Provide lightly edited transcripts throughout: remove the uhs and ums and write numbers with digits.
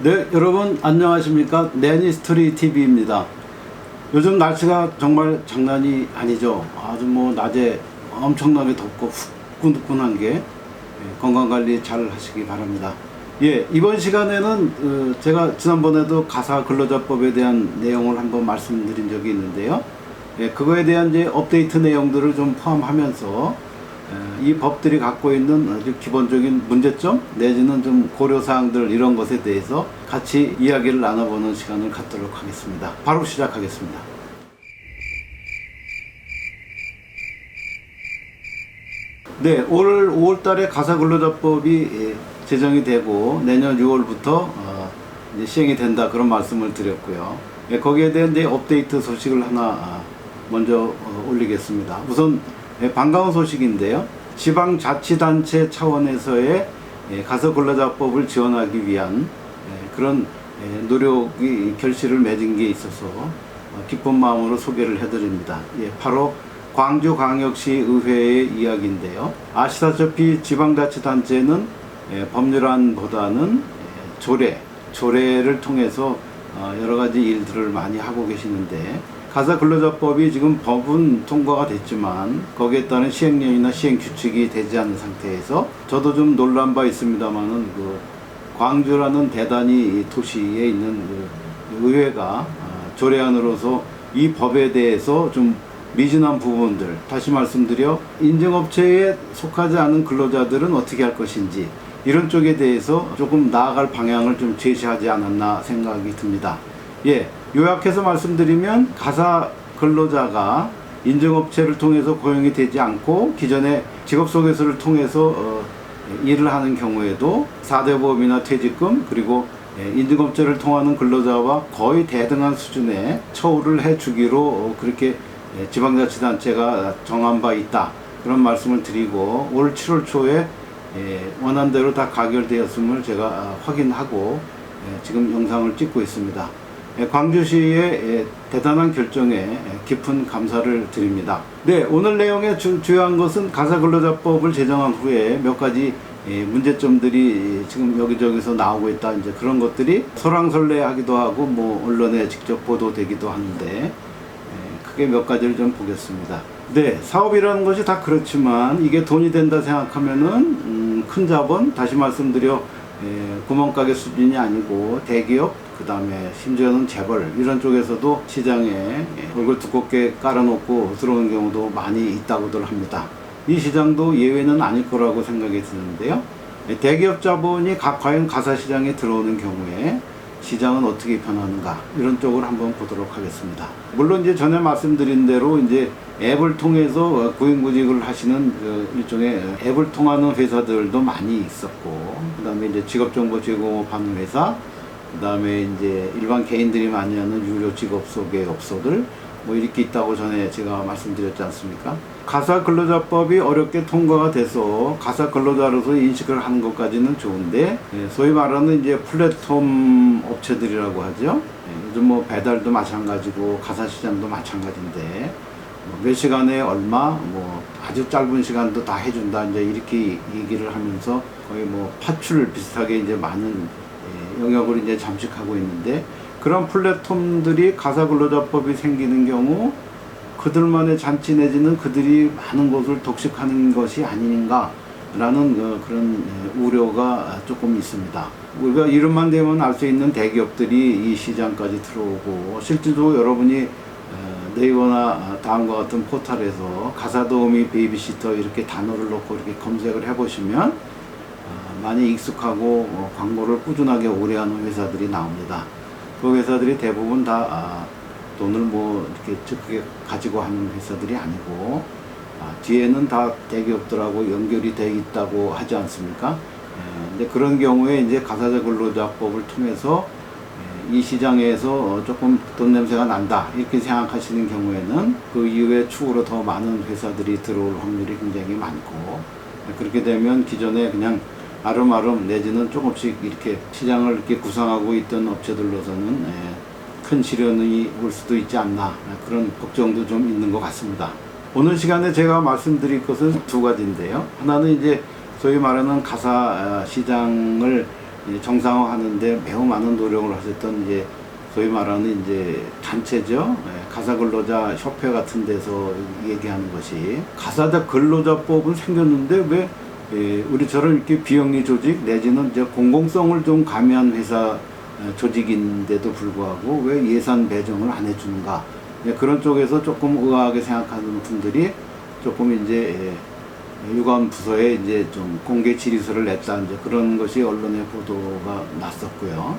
네, 여러분 안녕하십니까? 내니스토리 TV입니다. 요즘 날씨가 정말 장난이 아니죠. 아주 낮에 엄청나게 덥고 후끈후끈한 게 건강관리 잘 하시기 바랍니다. 예, 이번 시간에는 제가 지난번에도 가사 근로자법에 대한 내용을 한번 말씀드린 적이 있는데요. 예, 그거에 대한 이제 업데이트 내용들을 좀 포함하면서 이 법들이 갖고 있는 아주 기본적인 문제점 내지는 좀 고려사항들 이런 것에 대해서 같이 이야기를 나눠보는 시간을 갖도록 하겠습니다. 바로 시작하겠습니다. 네, 올 5월달에 가사근로자법이 제정이 되고 내년 6월부터 이제 시행이 된다 그런 말씀을 드렸고요. 예, 거기에 대한 이제 업데이트 소식을 하나 먼저 올리겠습니다. 우선 반가운 소식인데요. 지방자치단체 차원에서의 가사근로자법을 지원하기 위한 그런 노력이 결실을 맺은 게 있어서 기쁜 마음으로 소개를 해드립니다. 바로 광주광역시 의회의 이야기인데요. 아시다시피 지방자치단체는 법률안보다는 조례를 통해서 여러 가지 일들을 많이 하고 계시는데 가사근로자법이 지금 법은 통과가 됐지만 거기에 따른 시행령이나 시행규칙이 되지 않은 상태에서 저도 좀 놀란 바 있습니다만은 광주라는 대단히 도시에 있는 의회가 조례안으로서 이 법에 대해서 좀 미진한 부분들, 다시 말씀드려 인증업체에 속하지 않은 근로자들은 어떻게 할 것인지 이런 쪽에 대해서 조금 나아갈 방향을 좀 제시하지 않았나 생각이 듭니다. 요약해서 말씀드리면 가사 근로자가 인증업체를 통해서 고용이 되지 않고 기존의 직업소개서를 통해서 일을 하는 경우에도 4대 보험이나 퇴직금 그리고 인증업체를 통하는 근로자와 거의 대등한 수준의 처우를 해주기로 그렇게 지방자치단체가 정한 바 있다 그런 말씀을 드리고 올 7월 초에 원안대로 다 가결되었음을 제가 확인하고 지금 영상을 찍고 있습니다. 광주시의 대단한 결정에 깊은 감사를 드립니다. 네, 오늘 내용의 주요한 것은 가사근로자법을 제정한 후에 몇 가지 문제점들이 지금 여기저기서 나오고 있다. 이제 그런 것들이 설왕설래하기도 하고 언론에 직접 보도되기도 하는데 크게 몇 가지를 좀 보겠습니다. 네, 사업이라는 것이 다 그렇지만 이게 돈이 된다 생각하면은 큰 자본, 다시 말씀드려 구멍가게 수준이 아니고 대기업, 그 다음에 심지어는 재벌 이런 쪽에서도 시장에 얼굴 두껍게 깔아놓고 들어오는 경우도 많이 있다고들 합니다. 이 시장도 예외는 아닐 거라고 생각이 드는데요. 대기업 자본이 과연 가사시장에 들어오는 경우에 시장은 어떻게 변하는가 이런 쪽을 한번 보도록 하겠습니다. 물론 이제 전에 말씀드린 대로 이제 앱을 통해서 구인구직을 하시는 일종의 앱을 통하는 회사들도 많이 있었고, 그 다음에 이제 직업정보 제공하는 회사, 그 다음에 이제 일반 개인들이 많이 하는 유료 직업 소개업소들 이렇게 있다고 전에 제가 말씀드렸지 않습니까? 가사근로자법이 어렵게 통과가 돼서 가사근로자로서 인식을 하는 것까지는 좋은데 소위 말하는 이제 플랫폼 업체들이라고 하죠. 요즘 배달도 마찬가지고 가사시장도 마찬가지인데 몇 시간에 얼마 아주 짧은 시간도 다 해준다 이제 이렇게 얘기를 하면서 거의 파출 비슷하게 이제 많은 영역을 이제 잠식하고 있는데 그런 플랫폼들이 가사근로자법이 생기는 경우 그들만의 잔치 내지는 그들이 많은 것을 독식하는 것이 아닌가라는 그런 우려가 조금 있습니다. 우리가 이름만 대면 알 수 있는 대기업들이 이 시장까지 들어오고 실제로 여러분이 네이버나 다음과 같은 포털에서 가사도우미 베이비시터 이렇게 단어를 넣고 이렇게 검색을 해보시면 많이 익숙하고 광고를 꾸준하게 오래 하는 회사들이 나옵니다. 그 회사들이 대부분 다 돈을 이렇게 적게 가지고 하는 회사들이 아니고 뒤에는 다 대기업들하고 연결이 되어 있다고 하지 않습니까? 근데 그런 경우에 이제 가사근로자법을 통해서 이 시장에서 조금 돈 냄새가 난다 이렇게 생각하시는 경우에는 그 이후에 추후로 더 많은 회사들이 들어올 확률이 굉장히 많고 그렇게 되면 기존에 그냥 아름아름 내지는 조금씩 이렇게 시장을 이렇게 구성하고 있던 업체들로서는 큰 시련이 올 수도 있지 않나 그런 걱정도 좀 있는 것 같습니다. 오늘 시간에 제가 말씀드릴 것은 두 가지인데요. 하나는 이제 소위 말하는 가사 시장을 이제 정상화하는데 매우 많은 노력을 하셨던 이제 소위 말하는 이제 단체죠. 가사 근로자 협회 같은 데서 얘기하는 것이 가사자 근로자법은 생겼는데 왜 우리처럼 이렇게 비영리 조직 내지는 이제 공공성을 좀 가미한 회사 조직인데도 불구하고 왜 예산 배정을 안 해주는가? 그런 쪽에서 조금 의아하게 생각하는 분들이 조금 이제 유관 부서에 이제 좀 공개 질의서를 냈다 이제 그런 것이 언론에 보도가 났었고요.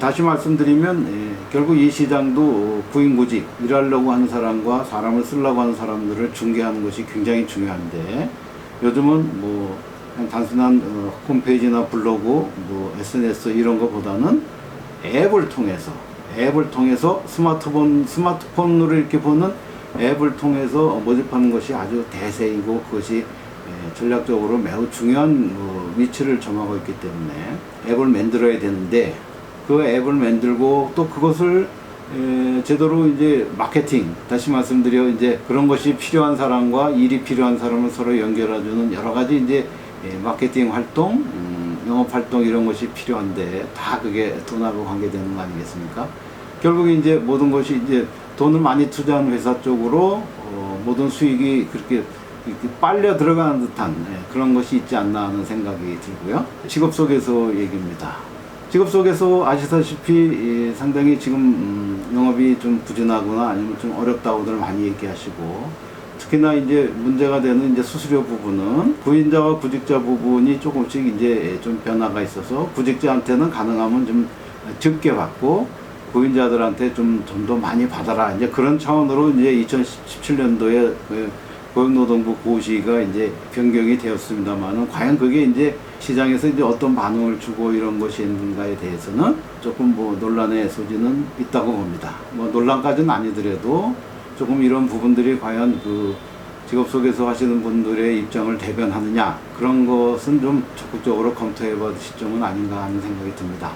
다시 말씀드리면 결국 이 시장도 구인구직 일하려고 하는 사람과 사람을 쓰려고 하는 사람들을 중개하는 것이 굉장히 중요한데 요즘은 뭐 단순한 홈페이지나 블로그, 뭐 SNS 이런 것보다는 앱을 통해서 스마트폰으로 이렇게 보는 앱을 통해서 모집하는 것이 아주 대세이고 그것이 전략적으로 매우 중요한 위치를 점하고 있기 때문에 앱을 만들어야 되는데 그 앱을 만들고 또 그것을 제대로 이제 마케팅, 다시 말씀드려 이제 그런 것이 필요한 사람과 일이 필요한 사람을 서로 연결해주는 여러 가지 이제 마케팅 활동, 영업 활동 이런 것이 필요한데 다 그게 돈하고 관계되는 거 아니겠습니까? 결국 이제 모든 것이 이제 돈을 많이 투자한 회사 쪽으로 모든 수익이 그렇게 빨려 들어가는 듯한 그런 것이 있지 않나 하는 생각이 들고요. 직업 속에서 얘기입니다. 직업 속에서 아시다시피 상당히 지금 영업이 좀 부진하거나 아니면 좀 어렵다고들 많이 얘기하시고 특히나 이제 문제가 되는 이제 수수료 부분은 구인자와 구직자 부분이 조금씩 이제 좀 변화가 있어서 구직자한테는 가능하면 좀 적게 받고 구인자들한테 좀 더 많이 받아라 이제 그런 차원으로 이제 2017년도에 고용노동부 고시가 이제 변경이 되었습니다만은 과연 그게 이제 시장에서 이제 어떤 반응을 주고 이런 것이 있는가에 대해서는 조금 뭐 논란의 소지는 있다고 봅니다. 뭐 논란까지는 아니더라도 조금 이런 부분들이 과연 그 직업 속에서 하시는 분들의 입장을 대변하느냐 그런 것은 좀 적극적으로 검토해 볼 시점은 아닌가 하는 생각이 듭니다.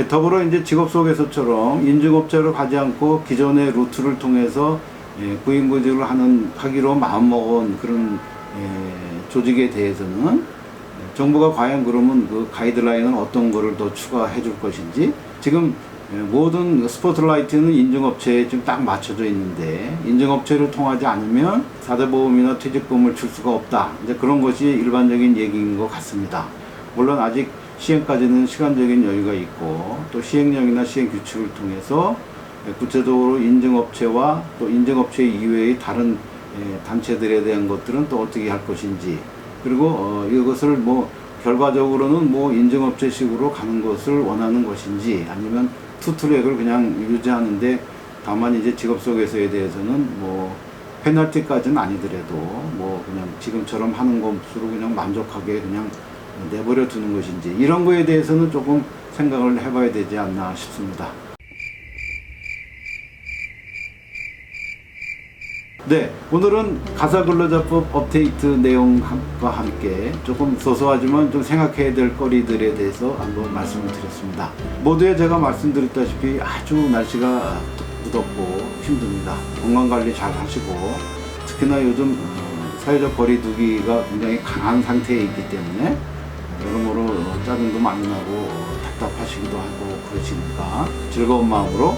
더불어 이제 직업 속에서처럼 인증업체로 가지 않고 기존의 루트를 통해서 구인구직을 하기로 마음먹은 그런 조직에 대해서는 정부가 과연 그러면 그 가이드라인은 어떤 거를 더 추가해 줄 것인지 지금 모든 스포트라이트는 인증업체에 지금 딱 맞춰져 있는데 인증업체를 통하지 않으면 사대보험이나 퇴직금을 줄 수가 없다. 이제 그런 것이 일반적인 얘기인 것 같습니다. 물론 아직 시행까지는 시간적인 여유가 있고 또 시행령이나 시행규칙을 통해서 구체적으로 인증업체와 또 인증업체 이외의 다른 단체들에 대한 것들은 또 어떻게 할 것인지 그리고 이것을 뭐 결과적으로는 뭐 인증업체식으로 가는 것을 원하는 것인지 아니면 투트랙을 그냥 유지하는데 다만 이제 직업 속에서에 대해서는 뭐 페널티까지는 아니더라도 뭐 그냥 지금처럼 하는 것으로 그냥 만족하게 그냥 내버려 두는 것인지 이런 거에 대해서는 조금 생각을 해봐야 되지 않나 싶습니다. 네, 오늘은 가사근로자법 업데이트 내용과 함께 조금 소소하지만 좀 생각해야 될 거리들에 대해서 한번 말씀을 드렸습니다. 모두에 제가 말씀드렸다시피 아주 날씨가 무덥고 힘듭니다. 건강관리 잘 하시고 특히나 요즘 사회적 거리두기가 굉장히 강한 상태에 있기 때문에 여러모로 짜증도 많이 나고 답답하시기도 하고 그러시니까 즐거운 마음으로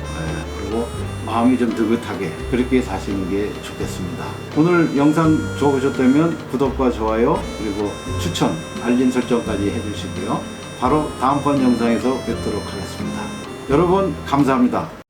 그리고 마음이 좀 느긋하게 그렇게 사시는 게 좋겠습니다. 오늘 영상 좋으셨다면 구독과 좋아요 그리고 추천, 알림 설정까지 해주시고요. 바로 다음번 영상에서 뵙도록 하겠습니다. 여러분 감사합니다.